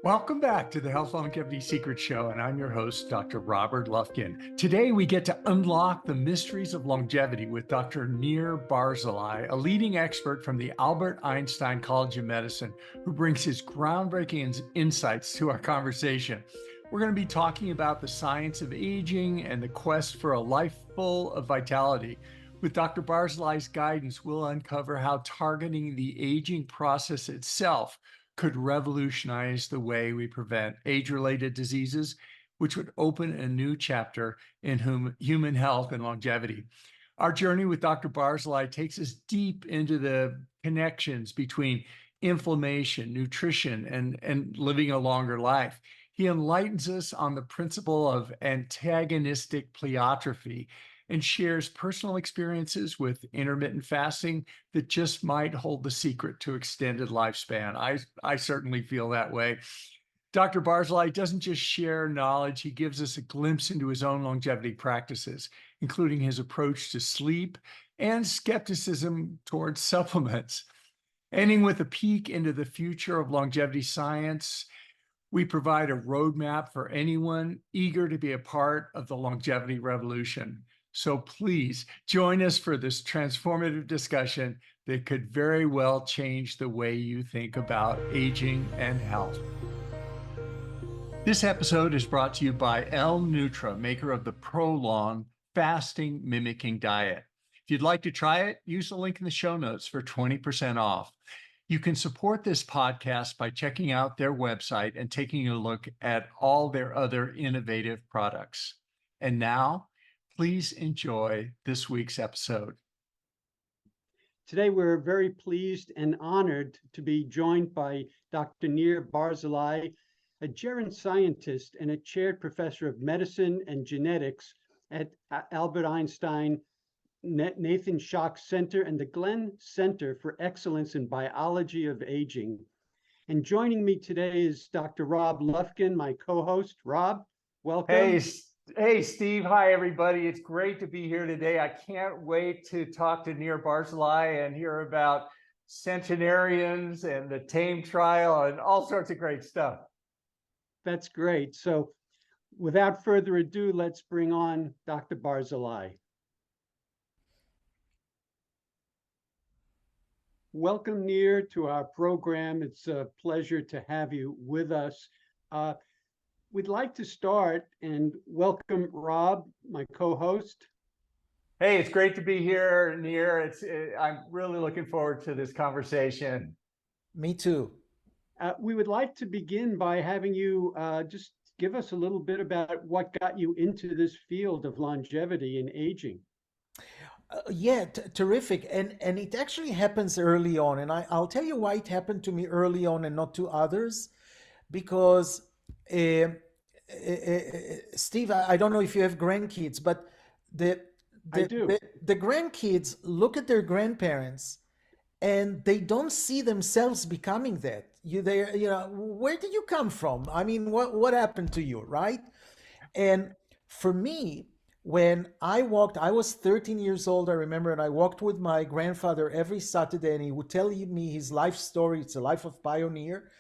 Welcome back to the Health Longevity Secret Show, and I'm your host, Dr. Robert Lufkin. Today, we get to unlock the mysteries of longevity with Dr. Nir Barzilai, a leading expert from the Albert Einstein College of Medicine, who brings his groundbreaking insights to our conversation. We're going to be talking about the science of aging and the quest for a life full of vitality. With Dr. Barzilai's guidance, we'll uncover how targeting the aging process itself could revolutionize the way we prevent age-related diseases, which would open a new chapter in human health and longevity. Our journey with Dr. Barzilai takes us deep into the connections between inflammation, nutrition, and living a longer life. He enlightens us on the principle of antagonistic pleiotrophy and shares personal experiences with intermittent fasting that just might hold the secret to extended lifespan. I certainly feel that way. Dr. Barzilai doesn't just share knowledge, he gives us a glimpse into his own longevity practices, including his approach to sleep and skepticism towards supplements. Ending with a peek into the future of longevity science, we provide a roadmap for anyone eager to be a part of the longevity revolution. So please join us for this transformative discussion that could very well change the way you think about aging and health. This episode is brought to you by L Nutra, maker of the Prolong fasting mimicking diet. If you'd like to try it, use the link in the show notes for 20% off. You can support this podcast by checking out their website and taking a look at all their other innovative products. And now, please enjoy this week's episode. Today, we're very pleased and honored to be joined by Dr. Nir Barzilai, a gerontoscientist and a chaired professor of medicine and genetics at Albert Einstein Nathan Schoch Center and the Glenn Center for Excellence in Biology of Aging. And joining me today is Dr. Rob Lufkin, my co-host. Rob, welcome. Hey, Steve. Hi, everybody. It's great to be here today. I can't wait to talk to Nir Barzilai and hear about centenarians and the Tame Trial and all sorts of great stuff. That's great. So without further ado, let's bring on Dr. Barzilai. Welcome, Nir, to our program. It's a pleasure to have you with us. We'd like to start and welcome Rob, my co-host. Hey, it's great to be here, Nir. I'm really looking forward to this conversation. Me too. We would like to begin by having you just give us a little bit about what got you into this field of longevity and aging. Terrific. And it actually happens early on. And I'll tell you why it happened to me early on and not to others. Because, Steve, I don't know if you have grandkids, but I do. The grandkids look at their grandparents and they don't see themselves becoming that. Where did you come from? I mean, what happened to you, right? And for me, when I was 13 years old, I remember, and I walked with my grandfather every Saturday, and he would tell me his life story. It's a life of pioneer.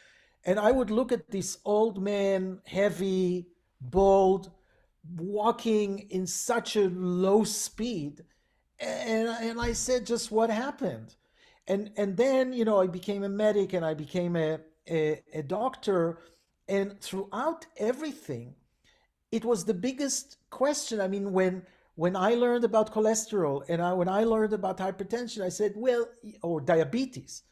And I would look at this old man, heavy, bald, walking in such a low speed. And I said, just what happened? And then, I became a medic and I became a doctor. And throughout everything, it was the biggest question. I mean, when I learned about cholesterol and when I learned about hypertension, I said, or diabetes,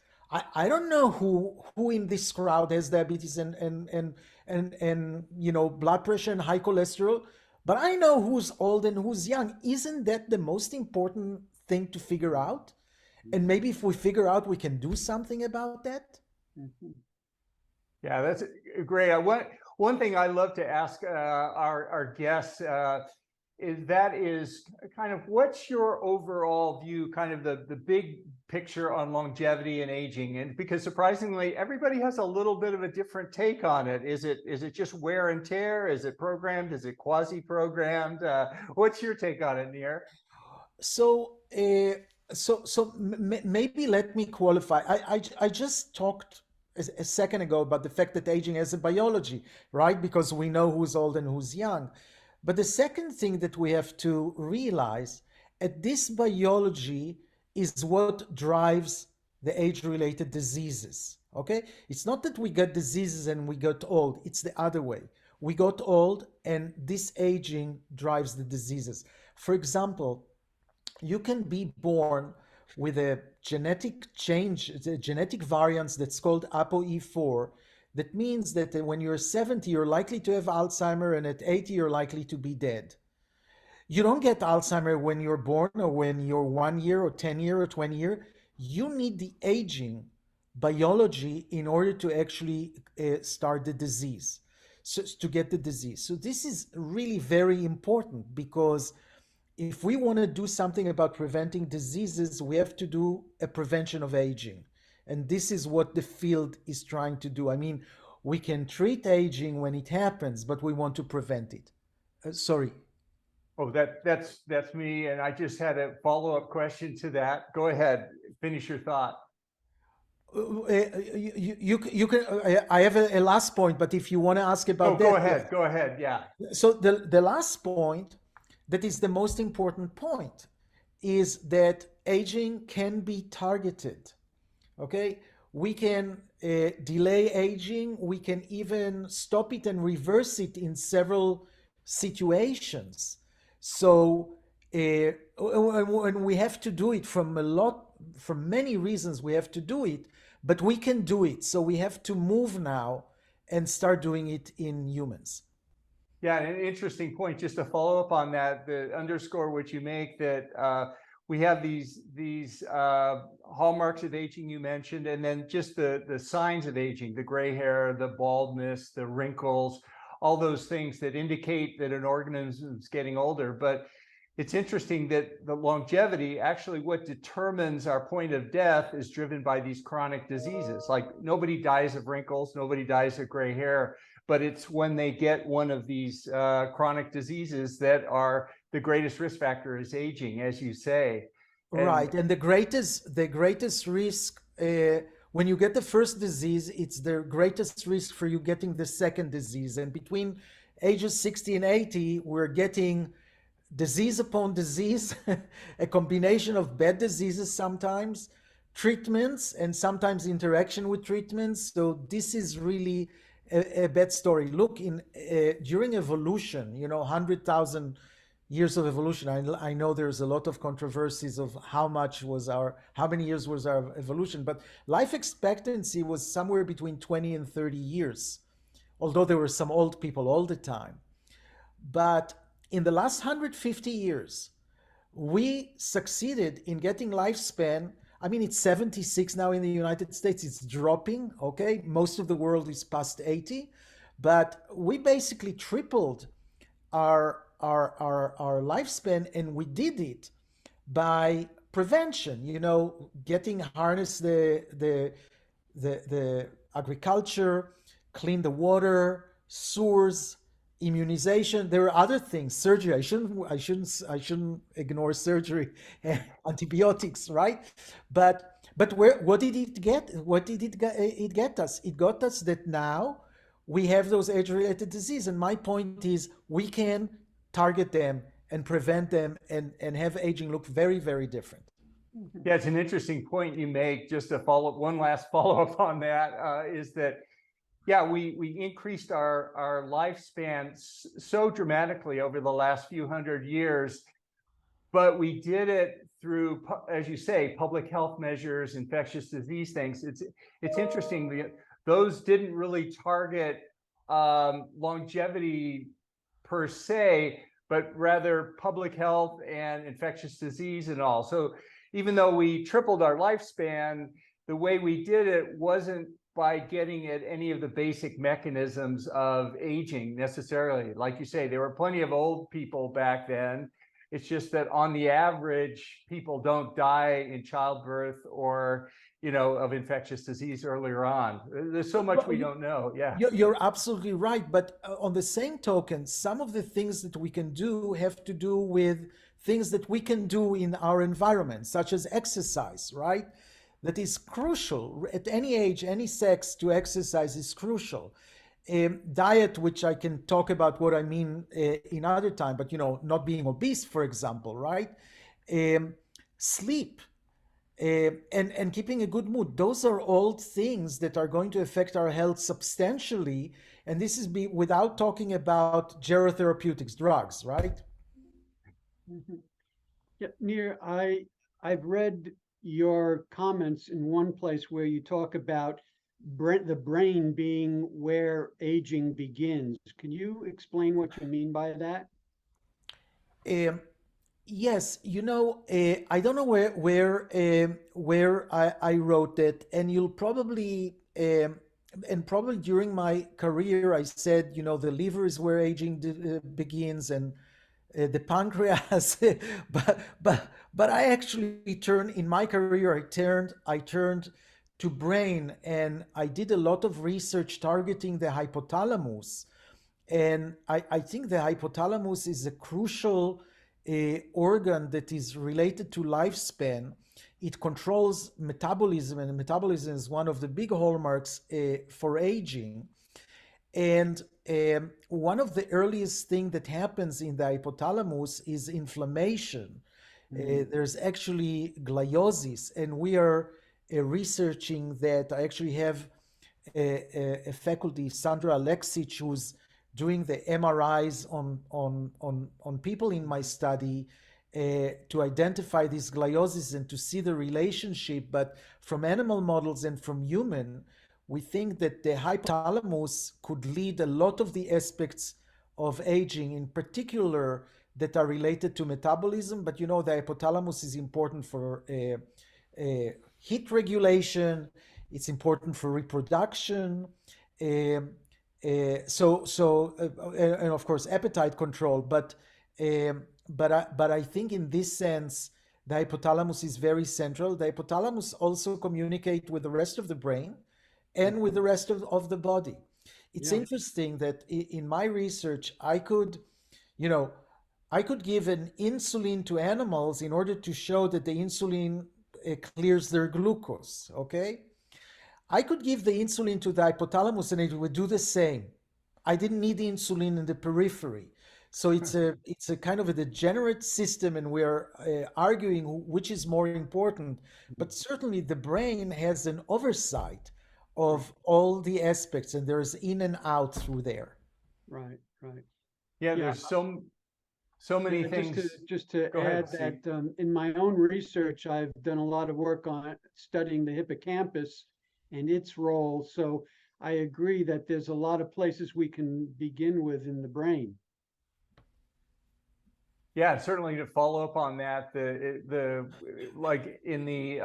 I don't know who in this crowd has diabetes and blood pressure and high cholesterol, but I know who's old and who's young. Isn't that the most important thing to figure out? And maybe if we figure out, we can do something about that. Yeah, that's great. One thing I love to ask our guests is kind of what's your overall view, kind of the big picture on longevity and aging? And because surprisingly, everybody has a little bit of a different take on it. Is it just wear and tear? Is it programmed? Is it quasi-programmed? What's your take on it, Nir? So maybe let me qualify. I just talked a second ago about the fact that aging has a biology, right? Because we know who's old and who's young. But the second thing that we have to realize at this biology is what drives the age-related diseases. Okay? It's not that we got diseases and we got old, it's the other way. We got old and this aging drives the diseases. For example, you can be born with a genetic change, a genetic variance that's called ApoE4. That means that when you're 70, you're likely to have Alzheimer, and at 80, you're likely to be dead. You don't get Alzheimer when you're born or when you're 1 year or 10 year or 20 year. You need the aging biology in order to actually start the disease, so to get the disease. So this is really very important, because if we want to do something about preventing diseases, we have to do a prevention of aging. And this is what the field is trying to do. I mean, we can treat aging when it happens, but we want to prevent it. Sorry. Oh, that's me. And I just had a follow-up question to that. Go ahead, finish your thought. You can. I have a last point, but if you want to ask about that, go ahead. Go ahead. Yeah. So the last point, that is the most important point, is that aging can be targeted. Okay, we can delay aging. We can even stop it and reverse it in several situations. So and we have to do it from many reasons. We have to do it, but we can do it. So we have to move now and start doing it in humans. Yeah, an interesting point. Just to follow up on that, the underscore what you make, that we have these hallmarks of aging you mentioned, and then just the signs of aging, the gray hair, the baldness, the wrinkles, all those things that indicate that an organism is getting older. But it's interesting that the longevity, actually what determines our point of death, is driven by these chronic diseases. Like, nobody dies of wrinkles, nobody dies of gray hair, but it's when they get one of these chronic diseases that are the greatest risk factor is aging, as you say. Right, and the greatest risk, when you get the first disease, it's the greatest risk for you getting the second disease. And between ages 60 and 80, we're getting disease upon disease, a combination of bad diseases sometimes, treatments, and sometimes interaction with treatments. So this is really a bad story. Look, during evolution, 100,000 years of evolution. I know there's a lot of controversies of how many years was our evolution, but life expectancy was somewhere between 20 and 30 years, although there were some old people all the time. But in the last 150 years, we succeeded in getting lifespan. I mean, it's 76 now in the United States. It's dropping, okay? Most of the world is past 80, but we basically tripled our lifespan, and we did it by prevention, getting harness the agriculture, clean the water, sewers, immunization. There are other things, surgery. I shouldn't ignore surgery, antibiotics, right? But what did it get? What did it get us? It got us that now we have those age-related diseases, and my point is we can target them and prevent them and have aging look very, very different. Yeah, it's an interesting point you make. Just to one last follow-up on that, is that, yeah, we increased our lifespan so dramatically over the last few hundred years, but we did it through, as you say, public health measures, infectious disease things. It's interesting. Those didn't really target longevity per se, but rather public health and infectious disease and all. So even though we tripled our lifespan, the way we did it wasn't by getting at any of the basic mechanisms of aging necessarily. Like you say, there were plenty of old people back then. It's just that on the average, people don't die in childbirth or of infectious disease earlier on. There's so much we don't know. Yeah, you're absolutely right. But on the same token, some of the things that we can do have to do with things that we can do in our environment, such as exercise, right? that is crucial at any age, any sex. To exercise is crucial. Diet, which I can talk about what I mean in other time, but not being obese, for example, right? Sleep, and keeping a good mood. Those are all things that are going to affect our health substantially. And this is without talking about gerotherapeutics, drugs, right? Mhm. Yeah, Nir, I've read your comments in one place where you talk about the brain being where aging begins. Can you explain what you mean by that? Um, yes, I don't know where I wrote it, and you'll probably and probably during my career I said, the liver is where aging begins, and the pancreas. But I actually turned in my career. I turned to brain, and I did a lot of research targeting the hypothalamus. And I think the hypothalamus is a crucial organ that is related to lifespan. It controls metabolism, and metabolism is one of the big hallmarks for aging. And one of the earliest things that happens in the hypothalamus is inflammation. There's actually gliosis, and we are researching that. I actually have a faculty, Sandra Alexic, who's doing the MRIs on people in my study to identify this gliosis and to see the relationship. But from animal models and from human, we think that the hypothalamus could lead a lot of the aspects of aging, in particular that are related to metabolism. But the hypothalamus is important for heat regulation. It's important for reproduction. And of course appetite control. But I think in this sense the hypothalamus is very central. The hypothalamus also communicates with the rest of the brain and with the rest of the body. It's interesting that in my research I could give an insulin to animals in order to show that the insulin clears their glucose. Okay, I could give the insulin to the hypothalamus and it would do the same. I didn't need the insulin in the periphery. So it's a kind of a degenerate system, and we're arguing which is more important. But certainly the brain has an oversight of all the aspects, and there's in and out through there. Right, right. Yeah, there's so many things. Just to add that in my own research, I've done a lot of work on studying the hippocampus and its role. So I agree that there's a lot of places we can begin with in the brain. Yeah, certainly to follow up on that, the like in the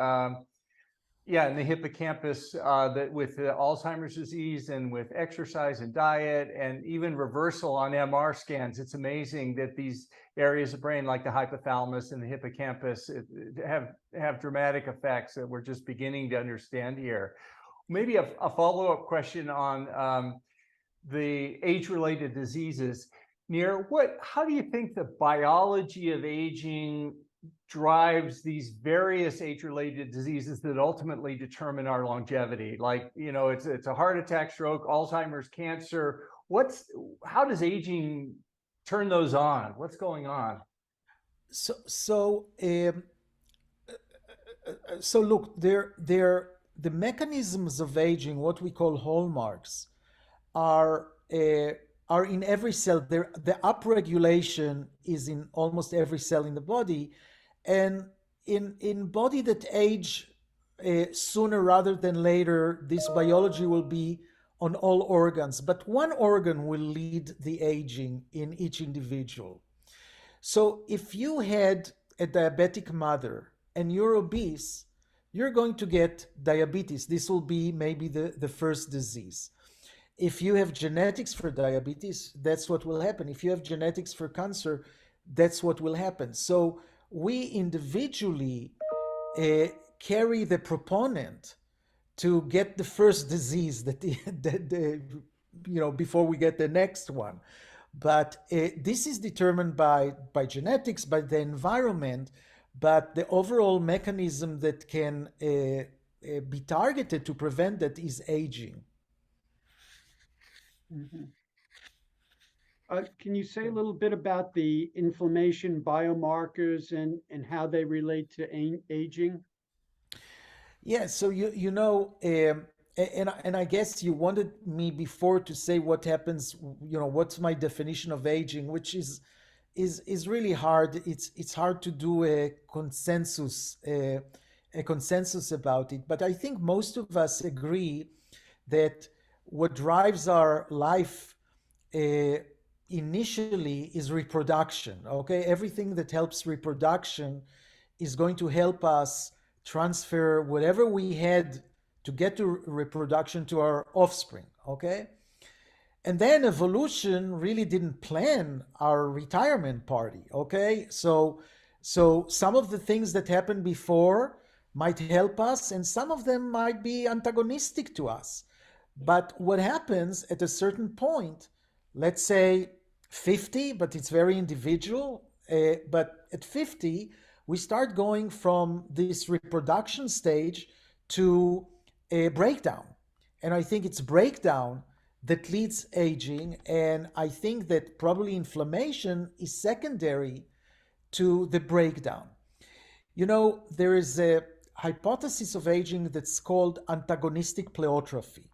in the hippocampus, that with the Alzheimer's disease and with exercise and diet and even reversal on MR scans, it's amazing that these areas of brain like the hypothalamus and the hippocampus have dramatic effects that we're just beginning to understand here. Maybe a follow-up question on the age-related diseases. Nir, how do you think the biology of aging drives these various age-related diseases that ultimately determine our longevity? Like, it's a heart attack, stroke, Alzheimer's, cancer. How does aging turn those on? What's going on? So look, the mechanisms of aging, what we call hallmarks, are in every cell. The upregulation is in almost every cell in the body, and in body that age sooner rather than later, this biology will be on all organs, but one organ will lead the aging in each individual. So if you had a diabetic mother and you're obese, you're going to get diabetes. This will be maybe the first disease. If you have genetics for diabetes, that's what will happen. If you have genetics for cancer, that's what will happen. So we individually carry the proponent to get the first disease before we get the next one. But this is determined by genetics, by the environment, but the overall mechanism that can be targeted to prevent that is aging. Mhm. Can you say a little bit about the inflammation biomarkers and how they relate to aging? Yeah, so and I guess you wanted me before to say what happens, what's my definition of aging, which is really hard. It's hard to do a consensus about it. But I think most of us agree that what drives our life uh, initially is reproduction. Okay, everything that helps reproduction is going to help us transfer whatever we had to get to reproduction to our offspring. Okay, and then evolution really didn't plan our retirement party. Okay, so some of the things that happened before might help us, and some of them might be antagonistic to us. But what happens at a certain point, let's say 50, but it's very individual, but at 50 we start going from this reproduction stage to a breakdown. And I think it's breakdown that leads aging. And I think that probably inflammation is secondary to the breakdown. There is a hypothesis of aging that's called antagonistic pleiotraphy.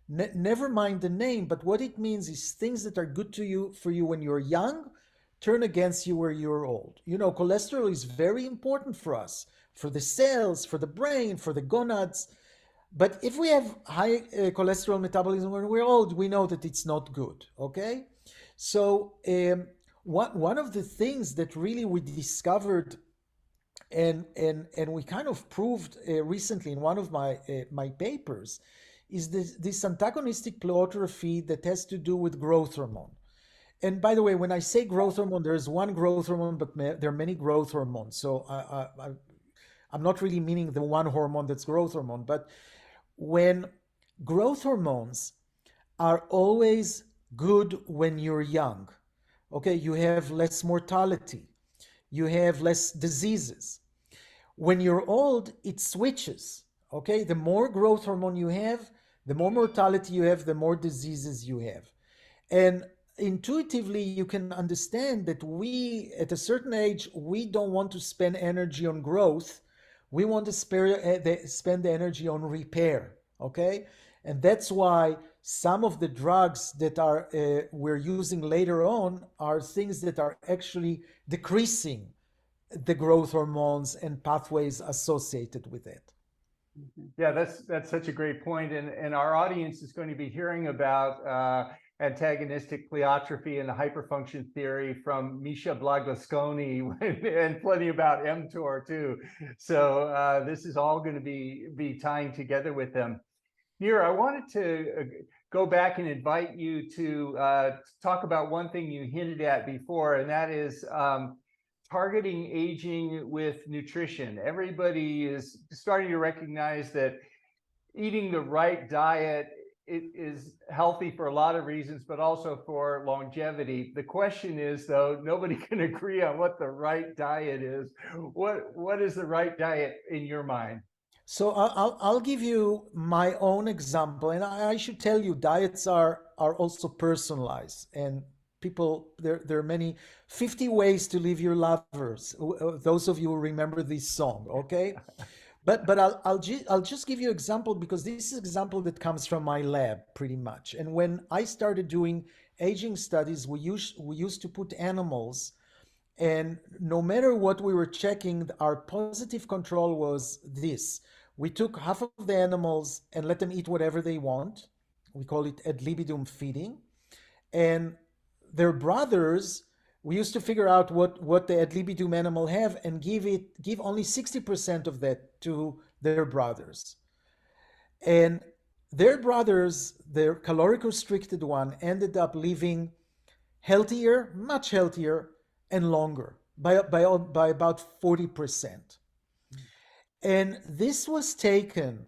Never mind the name, but what it means is things that are good to you for you when you're young turn against you when you're old. Cholesterol is very important for us, for the cells, for the brain, for the gonads. But if we have high cholesterol metabolism when we're old, we know that it's not good. Okay, so one of the things that really we discovered and we kind of proved recently in one of my papers is this antagonistic pleiotraphy that has to do with growth hormone. And by the way, when I say growth hormone, there's one growth hormone, but there are many growth hormones. So I'm not really meaning the one hormone that's growth hormone, but when growth hormones are always good when you're young, okay, you have less mortality, you have less diseases. When you're old, it switches. Okay, the more growth hormone you have, the more mortality you have, the more diseases you have. And intuitively, you can understand that we, at a certain age, we don't want to spend energy on growth. We want to spend the energy on repair. Okay, and that's why some of the drugs that are we're using later on are things that are actually decreasing the growth hormones and pathways associated with it. Yeah, that's such a great point. And our audience is going to be hearing about antagonistic pleiotraphy and the hyperfunction theory from Misha Blagosconi and plenty about mTOR too. So this is all going to be tying together with them. Nir, I wanted to go back and invite you to talk about one thing you hinted at before, and that is targeting aging with nutrition. Everybody is starting to recognize that eating the right diet is healthy for a lot of reasons, but also for longevity. The question is, though, nobody can agree on what the right diet is. What is the right diet in your mind? So I'll give you my own example, and I should tell you, diets are also personalized, and people there are many 50 ways to leave your lovers. Those of you who remember this song, okay? But I'll just give you an example because this is an example that comes from my lab pretty much. And when I started doing aging studies, we used to put animals, and no matter what we were checking, our positive control was this. We took half of the animals and let them eat whatever they want. We call it ad libitum feeding. And their brothers, we used to figure out what the ad libitum animal have and give only 60% of that to their brothers. And their brothers, their caloric restricted one, ended up living healthier, much healthier, and longer by about 40%. And this was taken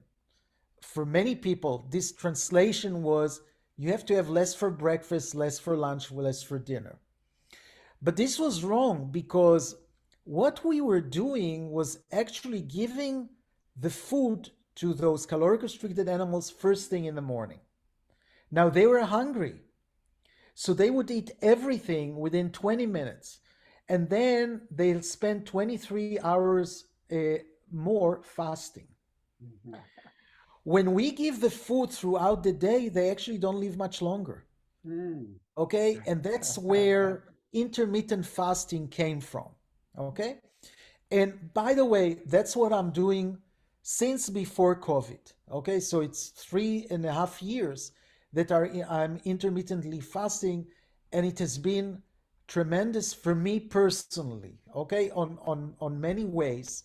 for many people. This translation was you have to have less for breakfast, less for lunch, less for dinner. But this was wrong because what we were doing was actually giving the food to those caloric restricted animals first thing in the morning. Now they were hungry, so they would eat everything within 20 minutes, and then they'll spend 23 hours more fasting. Mhm. When we give the food throughout the day, they actually don't live much longer. Mm. Okay, and that's where intermittent fasting came from. Okay, and by the way, that's what I'm doing since before COVID. Okay, so it's 3.5 years that I'm intermittently fasting, and it has been tremendous for me personally. Okay, on many ways.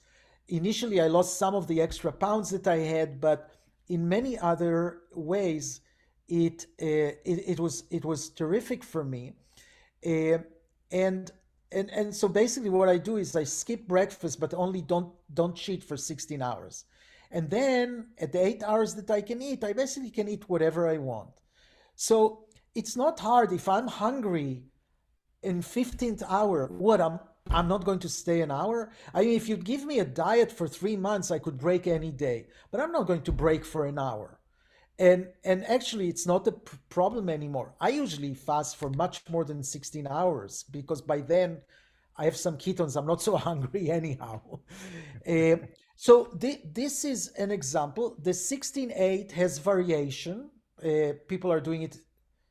Initially, I lost some of the extra pounds that I had, but in many other ways, it was terrific for me. Uh, and and so basically what I do is I skip breakfast, but only don't cheat for 16 hours. And then at the 8 hours that I can eat, I basically can eat whatever I want. So it's not hard. If I'm hungry in 15th hour, I'm not going to stay an hour. I mean, if you'd give me a diet for 3 months, I could break any day, but I'm not going to break for an hour. And actually it's not a problem anymore. I usually fast for much more than 16 hours because by then I have some ketones. I'm not so hungry anyhow. Uh, so this is an example. The 16-8 has variation. People are doing it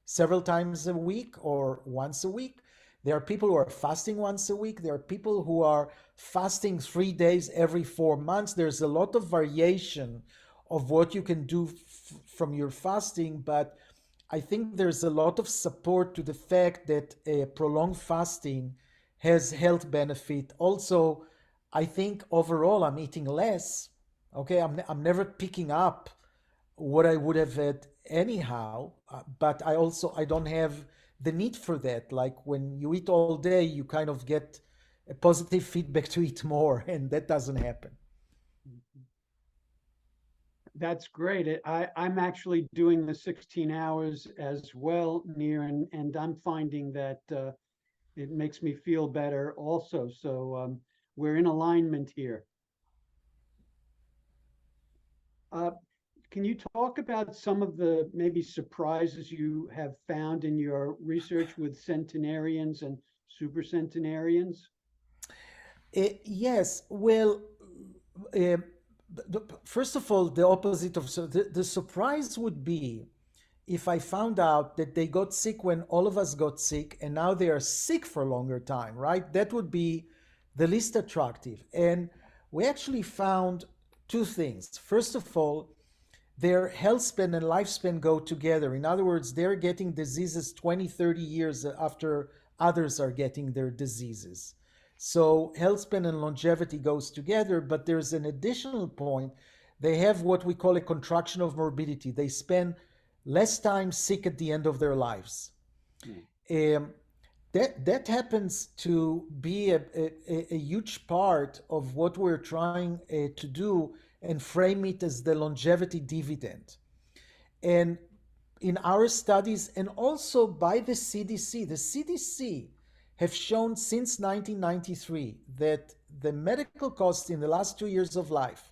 several times a week or once a week. There are people who are fasting once a week. There are people who are fasting 3 days every 4 months. There's a lot of variation of what you can do from your fasting, but I think there's a lot of support to the fact that prolonged fasting has health benefit. Also, I think overall I'm eating less. Okay, I'm never picking up what I would have had anyhow, but I don't have the need for that. Like when you eat all day, you kind of get a positive feedback to eat more, and that doesn't happen. That's great. I'm actually doing the 16 hours as well, Nir, and I'm finding that it makes me feel better also. So we're in alignment here. Uh, can you talk about some of the maybe surprises you have found in your research with centenarians and supercentenarians? Yes, well, uh, first of all, the opposite of the surprise would be if I found out that they got sick when all of us got sick and now they are sick for a longer time, right? That would be the least attractive. And we actually found two things. First of all, their health span and lifespan go together. In other words, they're getting diseases 20, 30 years after others are getting their diseases. So health span and longevity goes together, but there's an additional point. They have what we call a contraction of morbidity. They spend less time sick at the end of their lives. Um, that happens to be a huge part of what we're trying to do and frame it as the longevity dividend. And in our studies and also by the CDC have shown since 1993 that the medical cost in the last 2 years of life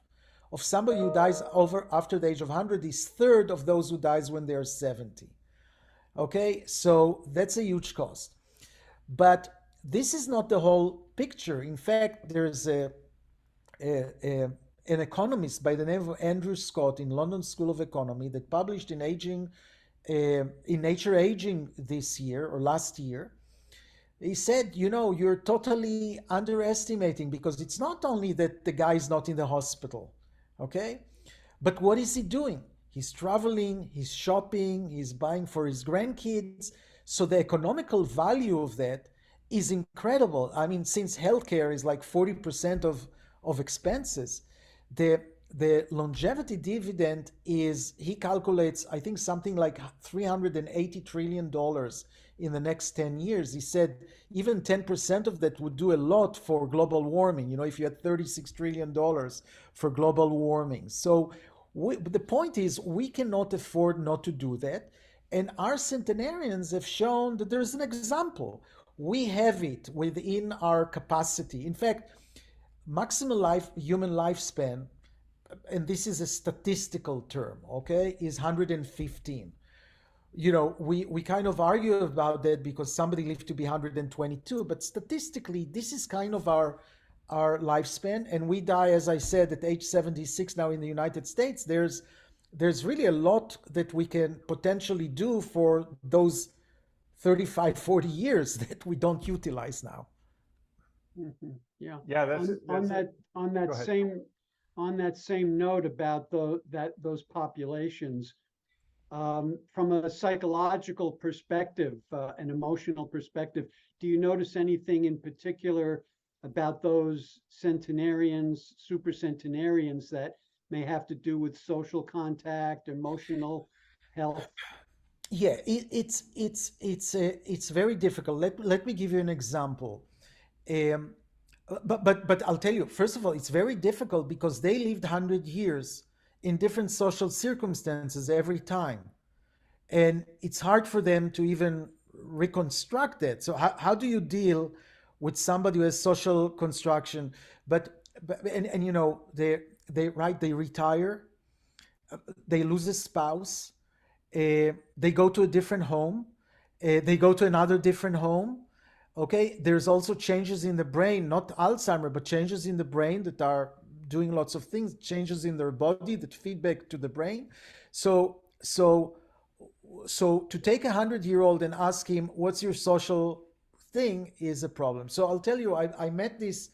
of somebody who dies over after the age of 100 is third of those who dies when they're 70. Okay, so that's a huge cost. But this is not the whole picture. In fact, there's a an economist by the name of Andrew Scott in London School of Economy that published in in Nature Aging this year or last year. He said, you're totally underestimating because it's not only that the guy is not in the hospital, okay? But what is he doing? He's traveling, he's shopping, he's buying for his grandkids. So the economical value of that is incredible. I mean, since healthcare is like 40% of expenses, the the longevity dividend is, he calculates, I think something like $380 trillion in the next 10 years. He said even 10% of that would do a lot for global warming, if you had $36 trillion for global warming. So the point is, we cannot afford not to do that. And our centenarians have shown that there's an example. We have it within our capacity. In fact, human lifespan and this is a statistical term, okay, is 115. You know, we kind of argue about that because somebody lived to be 122, but statistically, this is kind of our lifespan, and we die, as I said, at age 76 now in the United States. There's really a lot that we can potentially do for those 35, 40 years that we don't utilize now. Yeah. Yeah, that's on that on that Go ahead. same on that same note about those populations, from a psychological perspective, an emotional perspective, do you notice anything in particular about those centenarians, super centenarians, that may have to do with social contact, emotional health? Yeah, it's very difficult. Let me give you an example. Um, but I'll tell you, first of all, it's very difficult because they lived 100 years in different social circumstances every time, and it's hard for them to even reconstruct it. So how do you deal with somebody who has social construction, and you know they retire, they lose a spouse, they go to a different home, they go to another different home. Okay, there's also changes in the brain, not Alzheimer, but changes in the brain that are doing lots of things, changes in their body that feedback to the brain. So to take 100-year-old and ask him what's your social thing is a problem. So I'll tell you, I met this,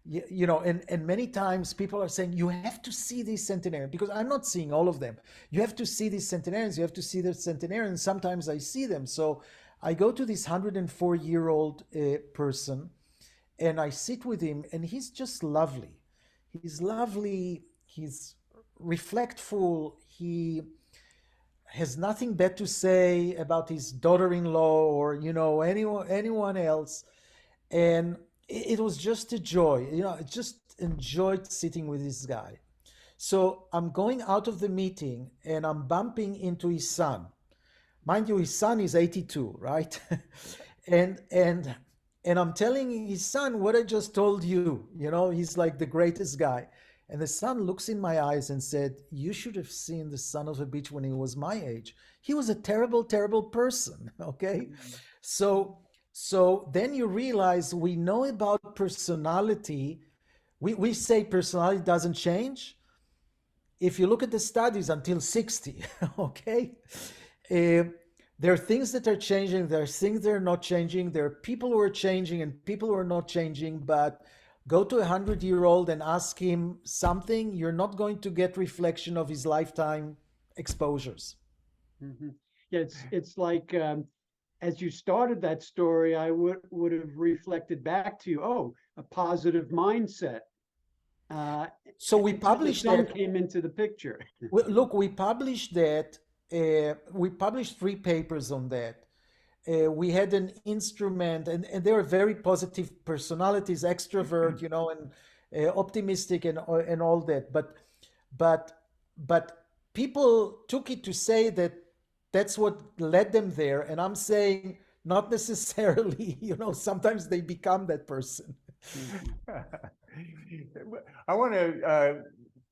you know, and many times people are saying you have to see these centenarians, because I'm not seeing all of them. You have to see these centenarians, you have to see the centenarians. Sometimes I see them. So I go to this 104-year-old person and I sit with him, and he's just lovely. He's lovely, he's reflectful, he has nothing bad to say about his daughter-in-law or, you know, anyone else. And it was just a joy. You know, I just enjoyed sitting with this guy. So I'm going out of the meeting and I'm bumping into his son. Mind you, his son is 82, right? and and and I'm telling his son what I just told you. You know, he's like the greatest guy. And the son looks in my eyes and said, "You should have seen the son of a bitch when he was my age. He was a terrible, terrible person." Okay. So then you realize we know about personality. We say personality doesn't change. If you look at the studies until 60, okay, uh, there are things that are changing, there are things that are not changing, there are people who are changing and people who are not changing. But go to a 100-year-old and ask him something, you're not going to get reflection of his lifetime exposures. Mhm. Yeah, it's like, as you started that story, I would have reflected back to you, oh, a positive mindset. Uh, So we until the published son that. came into the picture. Look, we published that. We published 3 papers on that. We had an instrument, and they were very positive personalities, extrovert, you know, and optimistic, and all that. But but people took it to say that that's what led them there, and I'm saying not necessarily. You know, sometimes they become that person. I want to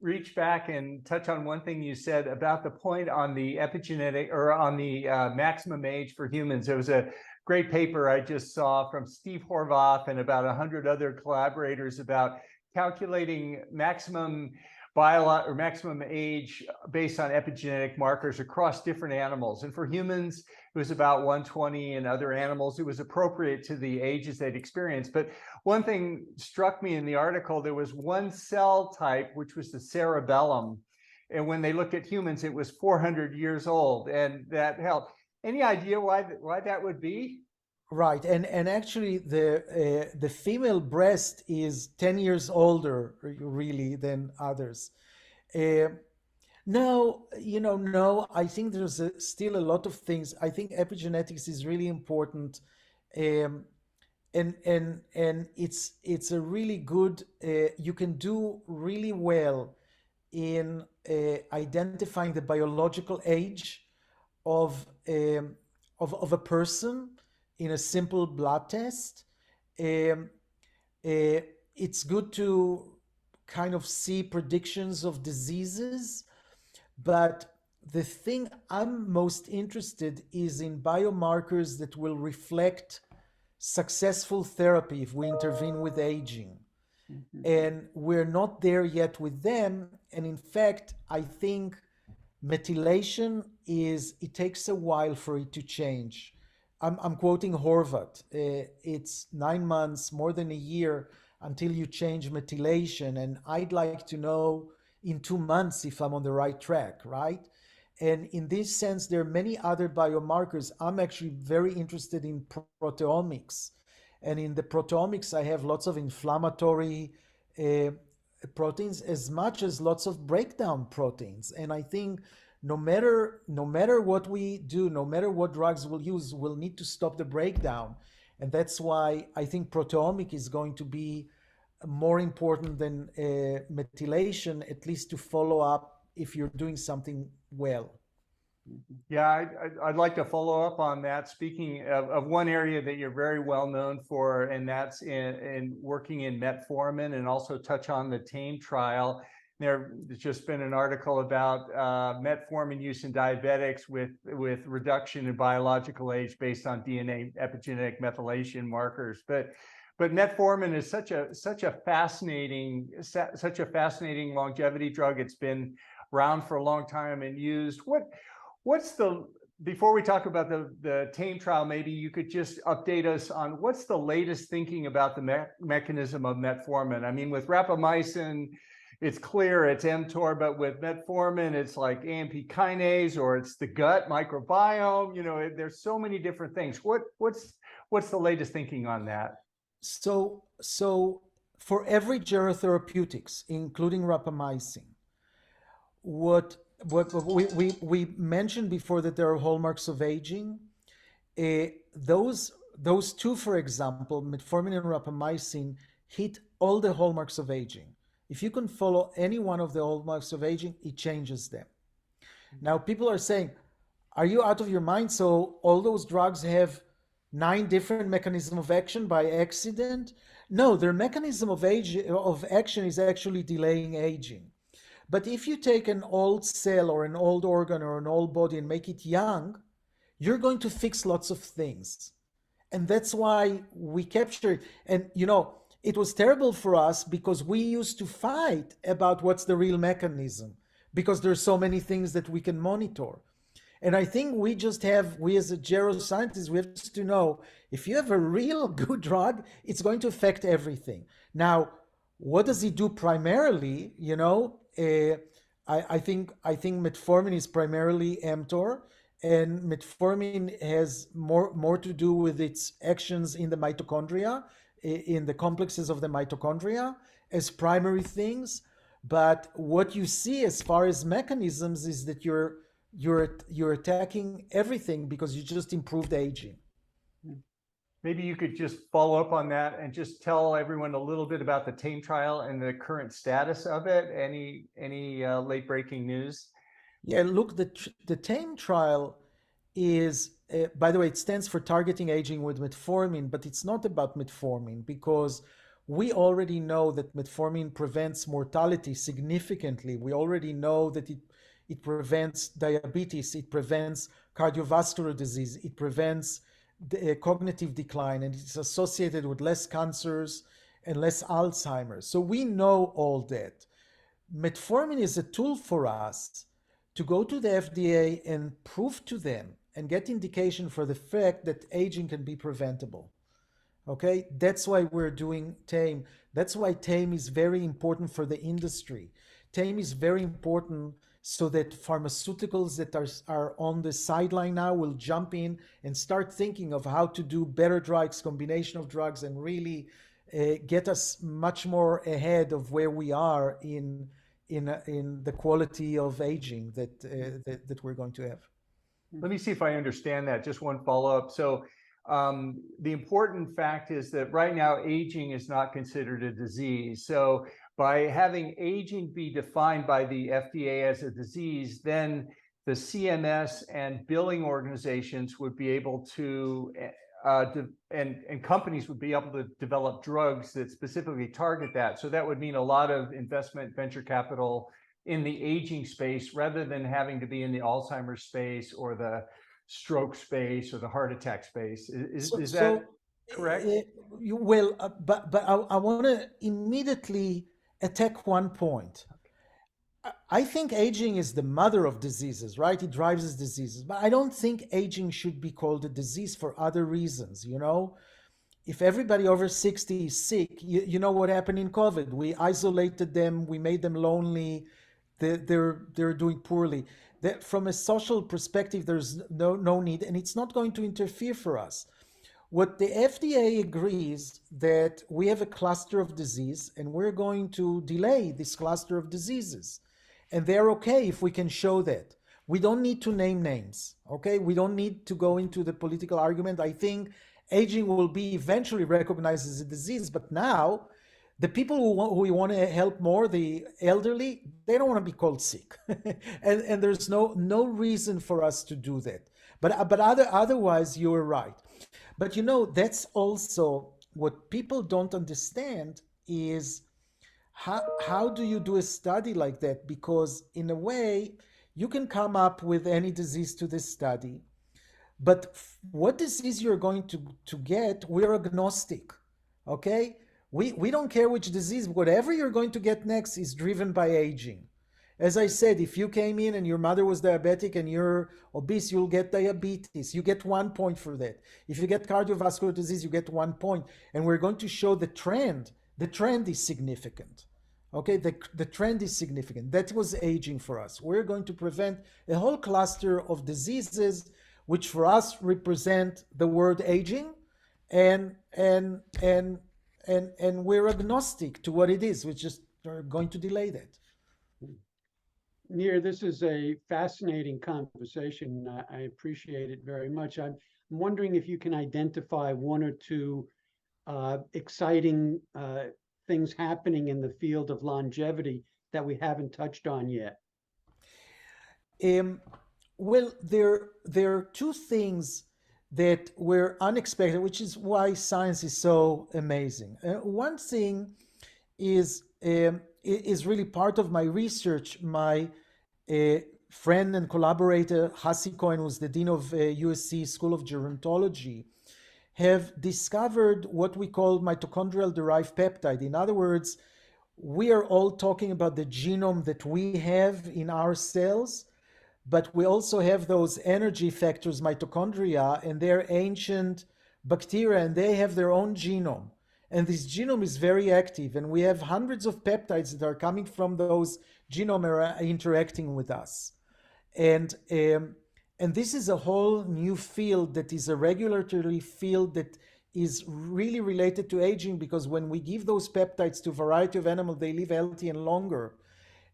reach back and touch on one thing you said about the point on the epigenetic, or on the maximum age for humans. There was a great paper I just saw from Steve Horvath and about 100 other collaborators about calculating maximum maximum age based on epigenetic markers across different animals. And for humans, it was about 120, and other animals, it was appropriate to the ages they'd experienced. But one thing struck me in the article, there was one cell type, which was the cerebellum. And when they looked at humans, it was 400 years old, and that helped. Any idea why that would be? Right, and actually the female breast is 10 years older really than others. Uh, no, you know, no, I think there's still a lot of things. I think epigenetics is really important, um, and it's a really good. You can do really well in identifying the biological age of of a person in a simple blood test. Um, it's good to kind of see predictions of diseases, but the thing I'm most interested is in biomarkers that will reflect successful therapy if we intervene with aging. And we're not there yet with them. And in fact, I think methylation it takes a while for it to change. I'm quoting Horvath. It's 9 months, more than a year until you change methylation. And I'd like to know in 2 months if I'm on the right track, right? And in this sense, there are many other biomarkers. I'm actually very interested in proteomics. And in the proteomics, I have lots of inflammatory proteins as much as lots of breakdown proteins. And I think no matter what we do, no matter what drugs we'll use, we'll need to stop the breakdown. And that's why I think proteomic is going to be more important than methylation, at least to follow up if you're doing something well. Yeah, I'd like to follow up on that. Speaking of one area that you're very well known for, and that's in working in metformin, and also touch on the Tame trial. There's just been an article about metformin use in diabetics with reduction in biological age based on DNA epigenetic methylation markers. But metformin is such a fascinating longevity drug. It's been around for a long time and used. Before we talk about the Tame trial, maybe you could just update us on what's the latest thinking about the mechanism of metformin. I mean, with rapamycin, it's clear it's mTOR, but with metformin, it's like AMP kinase, or it's the gut microbiome. There's so many different things. What's the latest thinking on that? So for every gerotherapeutics, including rapamycin, what we mentioned before, that there are hallmarks of aging. Those two, for example, metformin and rapamycin, hit all the hallmarks of aging. If you can follow any one of the hallmarks of aging, it changes them. Now, people are saying, are you out of your mind? So all those drugs have 9 different mechanisms of action by accident? No, their mechanism of action is actually delaying aging. But if you take an old cell or an old organ or an old body and make it young, you're going to fix lots of things. And that's why we capture it. And, it was terrible for us because we used to fight about what's the real mechanism, because there's so many things that we can monitor. And I think we as a geroscientists, we have to know, if you have a real good drug, it's going to affect everything. Now, what does it do primarily? I think metformin is primarily mTOR, and metformin has more to do with its actions in the mitochondria, in the complexes of the mitochondria as primary things. But what you see as far as mechanisms is that you're attacking everything because you just improved aging. Maybe you could just follow up on that and just tell everyone a little bit about the Tame trial and the current status of it. Any late breaking news? Yeah, look, the Tame trial is, by the way, it stands for targeting aging with metformin, but it's not about metformin, because we already know that metformin prevents mortality significantly. We already know that it prevents diabetes, it prevents cardiovascular disease, it prevents cognitive decline, and it's associated with less cancers and less Alzheimer's. So we know all that. Metformin is a tool for us to go to the FDA and prove to them and get indication for the fact that aging can be preventable. Okay, that's why we're doing Tame. That's why Tame is very important for the industry. Tame is very important so that pharmaceuticals that are on the sideline now will jump in and start thinking of how to do better drugs, combination of drugs, and really get us much more ahead of where we are in the quality of aging that we're going to have. Let me see if I understand that. Just one follow-up. So the important fact is that right now aging is not considered a disease. So by having aging be defined by the FDA as a disease, then the CMS and billing organizations would be able to and companies would be able to develop drugs that specifically target that. So that would mean a lot of investment, venture capital in the aging space, rather than having to be in the Alzheimer's space or the stroke space or the heart attack space. Is that correct? You will, but I want to immediately attack one point. I think aging is the mother of diseases, right? It drives us diseases, but I don't think aging should be called a disease for other reasons. You know, if everybody over 60 is sick, you know what happened in COVID? We isolated them, we made them lonely, they're doing poorly. That from a social perspective, there's no need, and it's not going to interfere for us. What the FDA agrees that we have a cluster of disease, and we're going to delay this cluster of diseases. And they're okay if we can show that. We don't need to name names, okay? We don't need to go into the political argument. I think aging will be eventually recognized as a disease, but now the people who we want to help more, the elderly, they don't want to be called sick. and there's no reason for us to do that. But otherwise, you're right. But you know, that's also what people don't understand is how do you do a study like that? Because in a way, you can come up with any disease to this study, but what disease you're going to get, we're agnostic, okay? We don't care which disease, whatever you're going to get next is driven by aging. As I said, if you came in and your mother was diabetic and you're obese, you'll get diabetes. You get 1 point for that. If you get cardiovascular disease, you get 1 point. And we're going to show the trend. The trend is significant. Okay, the trend is significant. That was aging for us. We're going to prevent a whole cluster of diseases, which for us represent the word aging, and we're agnostic to what it is. We're just going to delay that. Nir, this is a fascinating conversation. I appreciate it very much. I'm wondering if you can identify one or two exciting things happening in the field of longevity that we haven't touched on yet. Well, there are two things that were unexpected, which is why science is so amazing. One thing is really part of my research. My friend and collaborator, Hassi Cohen, who's the dean of USC School of Gerontology, have discovered what we call mitochondrial-derived peptide. In other words, we are all talking about the genome that we have in our cells, but we also have those energy factors, mitochondria, and they're ancient bacteria, and they have their own genome. And this genome is very active, and we have hundreds of peptides that are coming from those genome are interacting with us. And this is a whole new field that is a regulatory field that is really related to aging, because when we give those peptides to a variety of animals, they live healthy and longer.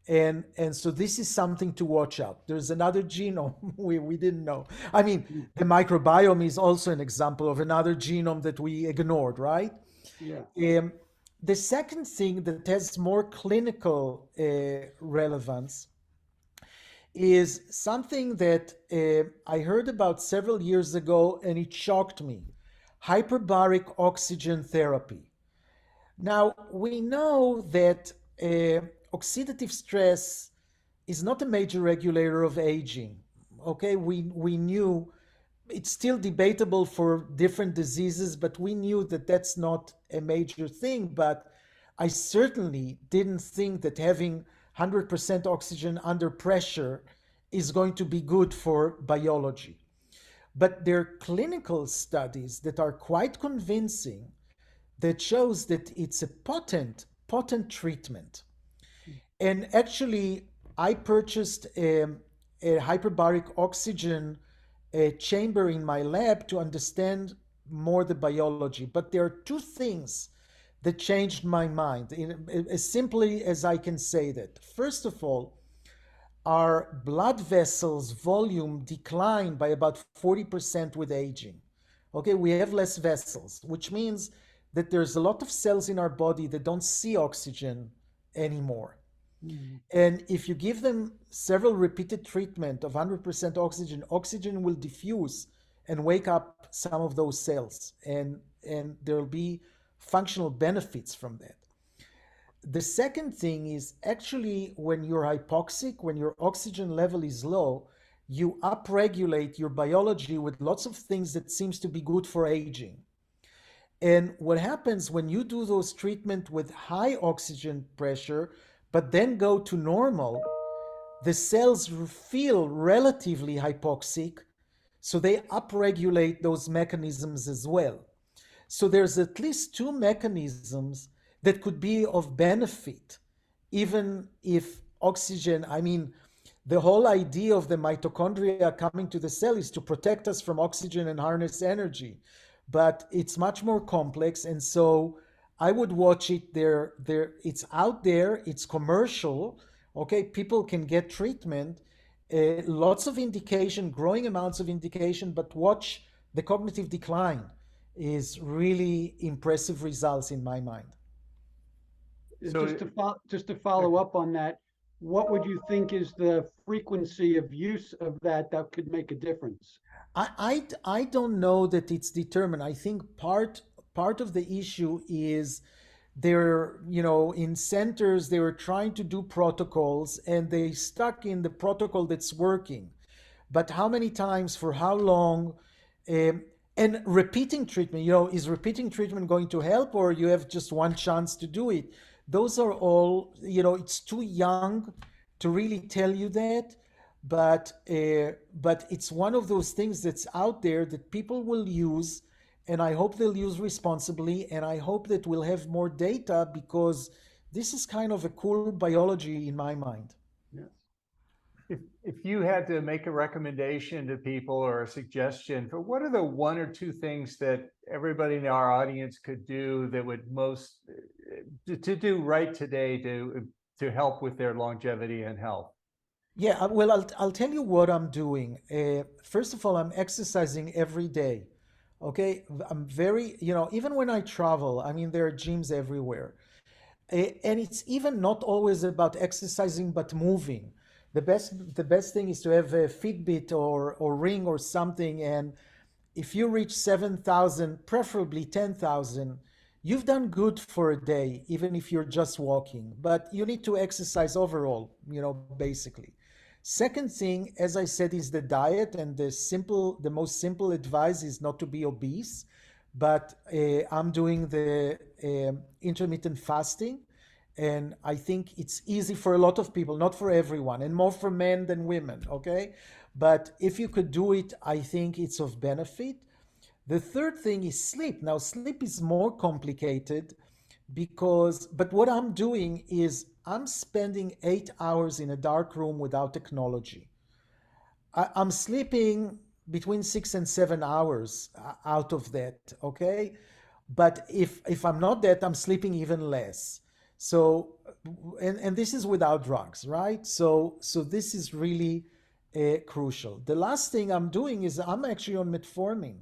And so this is something to watch out. There's another genome we didn't know. I mean, the microbiome is also an example of another genome that we ignored, right? Yeah. The second thing that has more clinical relevance is something that I heard about several years ago, and it shocked me: hyperbaric oxygen therapy. Now, we know that oxidative stress is not a major regulator of aging. Okay, we knew. It's still debatable for different diseases, but we knew that that's not a major thing. But I certainly didn't think that having 100% oxygen under pressure is going to be good for biology. But there are clinical studies that are quite convincing that shows that it's a potent treatment. And actually, I purchased a hyperbaric oxygen chamber in my lab to understand more the biology. But there are two things that changed my mind, as simply as I can say that. First of all, our blood vessels volume declined by about 40% with aging. Okay, we have less vessels, which means that there's a lot of cells in our body that don't see oxygen anymore. And if you give them several repeated treatment of 100% oxygen, oxygen will diffuse and wake up some of those cells, and there'll be functional benefits from that. The second thing is actually when you're hypoxic, when your oxygen level is low, you upregulate your biology with lots of things that seems to be good for aging. And what happens when you do those treatment with high oxygen pressure, but then go to normal, the cells feel relatively hypoxic, so they upregulate those mechanisms as well. So there's at least two mechanisms that could be of benefit, even if oxygen, I mean, the whole idea of the mitochondria coming to the cell is to protect us from oxygen and harness energy. But it's much more complex. And so I would watch it there. It's out there, it's commercial. Okay, people can get treatment, lots of indication, growing amounts of indication, but watch the cognitive decline is really impressive results in my mind. So just to follow up on that, what would you think is the frequency of use of that could make a difference? I don't know that it's determined. I think part of the issue is they're, in centers, they were trying to do protocols and they stuck in the protocol that's working. But how many times, for how long, and repeating treatment, is repeating treatment going to help, or you have just one chance to do it? Those are all, it's too young to really tell you that, but it's one of those things that's out there that people will use, and I hope they'll use responsibly, and I hope that we'll have more data, because this is kind of a cool biology in my mind. Yes. If you had to make a recommendation to people or a suggestion for what are the one or two things that everybody in our audience could do that would most to do right today to help with their longevity and health? Yeah, well, I'll tell you what I'm doing. First of all, I'm exercising every day. Okay, I'm very, even when I travel, I mean, there are gyms everywhere. And it's even not always about exercising, but moving. The best thing is to have a Fitbit or Ring or something. And if you reach 7,000, preferably 10,000, you've done good for a day, even if you're just walking. But you need to exercise overall, basically. Second thing, as I said, is the diet, and the most simple advice is not to be obese. But I'm doing the intermittent fasting, and I think it's easy for a lot of people, not for everyone, and more for men than women. Okay, but if you could do it, I think it's of benefit. The third thing is sleep. Now, sleep is more complicated but what I'm doing is I'm spending 8 hours in a dark room without technology. I'm sleeping between 6 and 7 hours out of that, okay? But if I'm not that, I'm sleeping even less. So, and this is without drugs, right? So this is really crucial. The last thing I'm doing is I'm actually on metformin.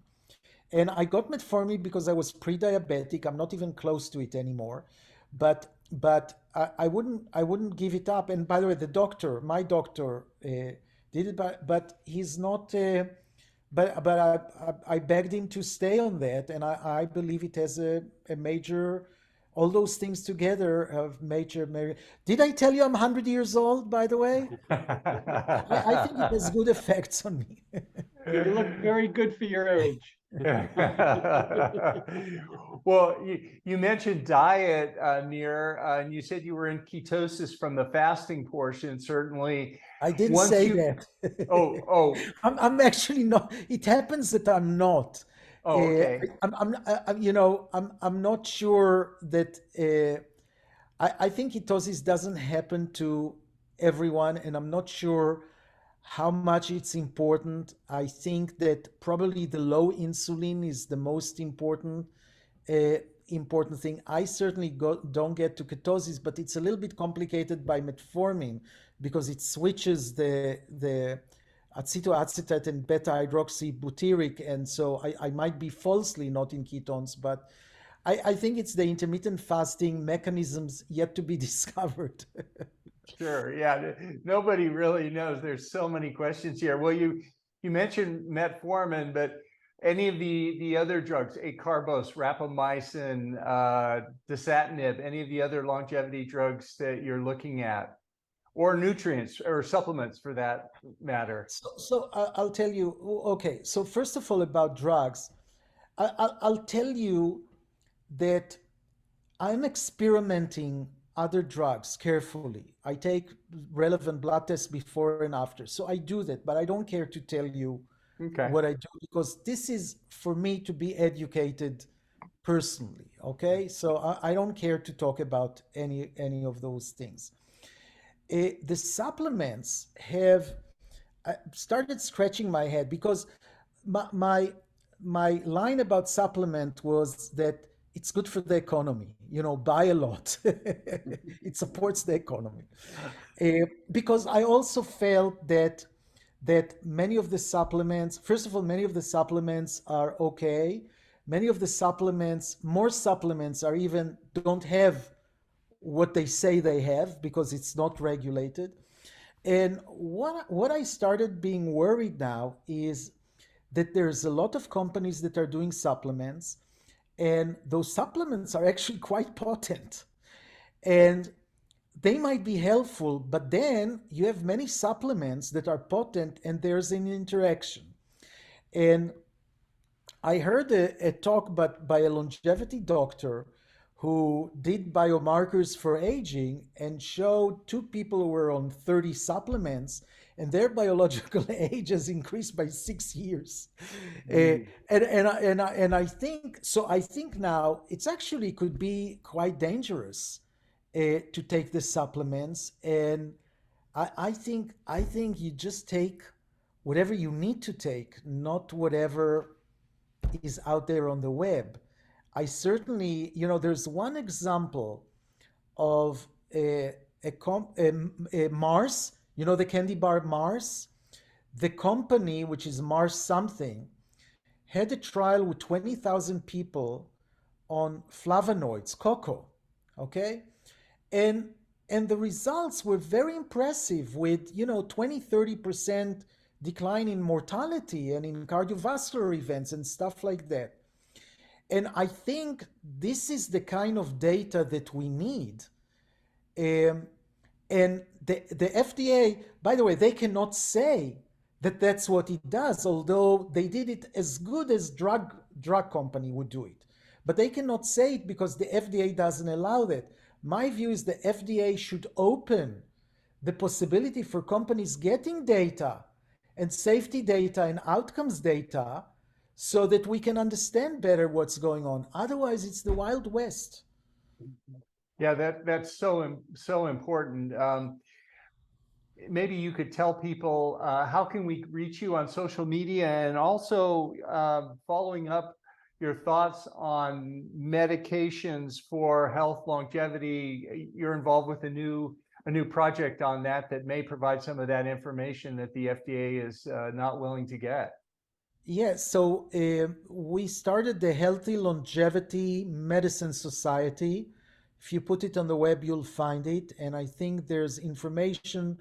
And I got metformin because I was pre-diabetic. I'm not even close to it anymore, but I wouldn't give it up. And by the way, my doctor, did it, but he's not. But I begged him to stay on that, and I believe it has a major. All those things together have major. Did I tell you I'm 100 years old, by the way? I think it has good effects on me. You look very good for your age. Well, you mentioned diet, Nir, and you said you were in ketosis from the fasting portion. Certainly, I didn't say that. Oh, I'm actually not. It happens that I'm not. okay. I'm not sure that. I think ketosis doesn't happen to everyone, and I'm not sure how much it's important. I think that probably the low insulin is the most important thing. I certainly don't get to ketosis, but it's a little bit complicated by metformin because it switches the acetoacetate and beta hydroxybutyric, and so I might be falsely not in ketones, but I think it's the intermittent fasting mechanisms yet to be discovered. Sure. Yeah. Nobody really knows. There's so many questions here. Well, you mentioned metformin, but any of the other drugs, acarbose, rapamycin, dasatinib, any of the other longevity drugs that you're looking at, or nutrients or supplements for that matter? I'll tell you. Okay, so first of all, about drugs, I'll tell you that I'm experimenting other drugs carefully. I take relevant blood tests before and after. So I do that, but I don't care to tell you Okay. what I do because this is for me to be educated personally. Okay. So I don't care to talk about any of those things. The supplements have I started scratching my head because my, my my line about supplement was that it's good for the economy. You know, buy a lot. It supports the economy. Because I also felt that many of the supplements, first of all, many of the supplements are okay. Many of the supplements, more supplements are even don't have what they say they have because it's not regulated. And what I started being worried now is that there's a lot of companies that are doing supplements, and those supplements are actually quite potent. And they might be helpful, but then you have many supplements that are potent and there's an interaction. And I heard a talk by a longevity doctor who did biomarkers for aging and showed two people who were on 30 supplements and their biological age has increased by 6 years. And I think so. I think now it's actually could be quite dangerous to take the supplements. And I think you just take whatever you need to take, not whatever is out there on the web. I certainly, there's one example of a Mars, the candy bar Mars. The company, which is Mars something, had a trial with 20,000 people on flavonoids, cocoa, okay? And and the results were very impressive with, 20-30% decline in mortality and in cardiovascular events and stuff like that. And I think this is the kind of data that we need. Um, and the FDA, by the way, they cannot say that that's what it does, although they did it as good as drug company would do it. But they cannot say it because the FDA doesn't allow that. My view is the FDA should open the possibility for companies getting data and safety data and outcomes data so that we can understand better what's going on. Otherwise, it's the Wild West. Yeah, that's so important. Maybe you could tell people how can we reach you on social media, and also following up your thoughts on medications for health longevity. You're involved with a new project on that may provide some of that information that the FDA is not willing to get. Yeah, so we started the Healthy Longevity Medicine Society. If you put it on the web, you'll find it. And I think there's information,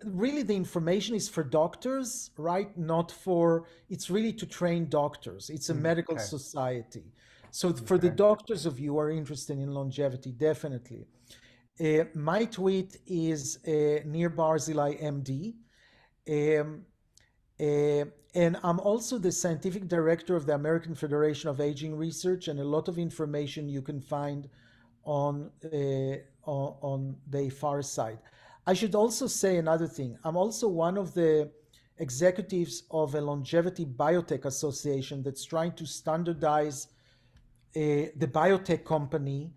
really the information is for doctors, right? Not for, it's really to train doctors. It's a medical Okay. society. So for the doctors of you who are interested in longevity, definitely. My tweet is Nir Barzilai, MD. Um, and I'm also the scientific director of the American Federation of Aging Research, and a lot of information you can find on the far side. I should also say another thing. I'm also one of the executives of a longevity biotech association that's trying to standardize the biotech company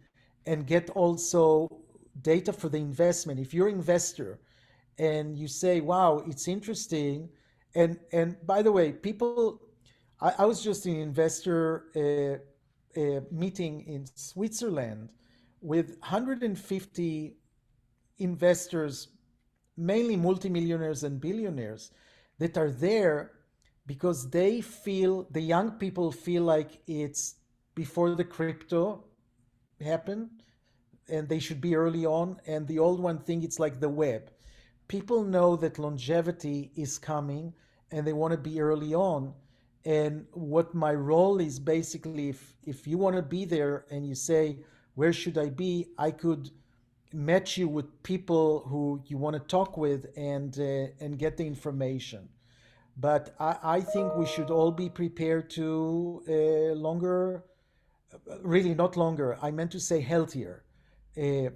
and get also data for the investment. If you're an investor and you say, wow, it's interesting, and by the way, people, I was just in an investor meeting in Switzerland with 150 investors, mainly multimillionaires and billionaires, that are there because they feel, the young people feel like it's before the crypto happened and they should be early on, and the old one think it's like the web. People know that longevity is coming, and they want to be early on. And what my role is basically, if you want to be there and you say, where should I be? I could match you with people who you want to talk with and get the information. But I think we should all be prepared to longer, really not longer. I meant to say healthier. Uh,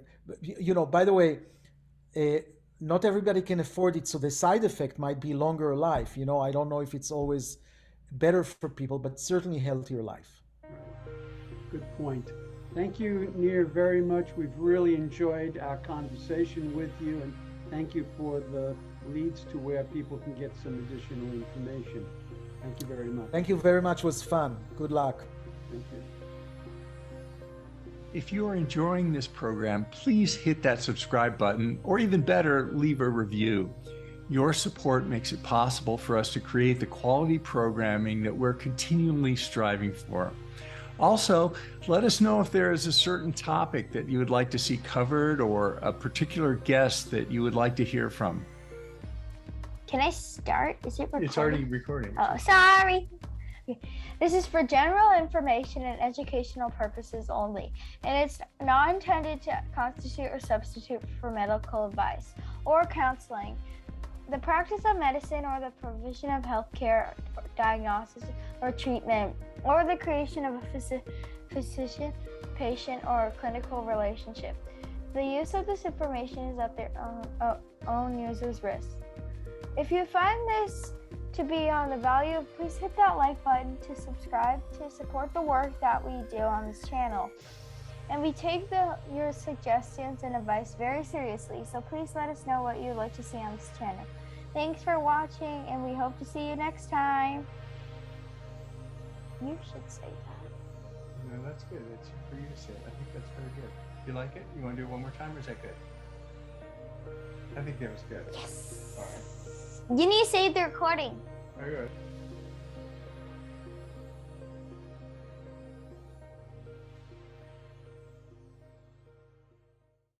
by the way, uh, not everybody can afford it, so the side effect might be longer life. I don't know if it's always better for people, but certainly healthier life. Good point. Thank you, Nir, very much. We've really enjoyed our conversation with you, and thank you for the leads to where people can get some additional information. Thank you very much. Thank you very much. It was fun. Good luck. Thank you. If you are enjoying this program, please hit that subscribe button, or even better, leave a review. Your support makes it possible for us to create the quality programming that we're continually striving for. Also, let us know if there is a certain topic that you would like to see covered or a particular guest that you would like to hear from. Can I start? Is it recording? It's already recording. Oh, sorry. This is for general information and educational purposes only, and it's not intended to constitute or substitute for medical advice or counseling, the practice of medicine, or the provision of healthcare, diagnosis, or treatment, or the creation of a physician, patient, or clinical relationship. The use of this information is at their own user's risk. If you find this to be on the value, please hit that like button to subscribe to support the work that we do on this channel. And we take your suggestions and advice very seriously, so please let us know what you'd like to see on this channel. Thanks for watching, and we hope to see you next time. You should say that. No, that's good. It's for you to say it. I think that's very good. You like it? You want to do it one more time, or is that good? I think that was good. Yes. All right. You need to save the recording. Very good.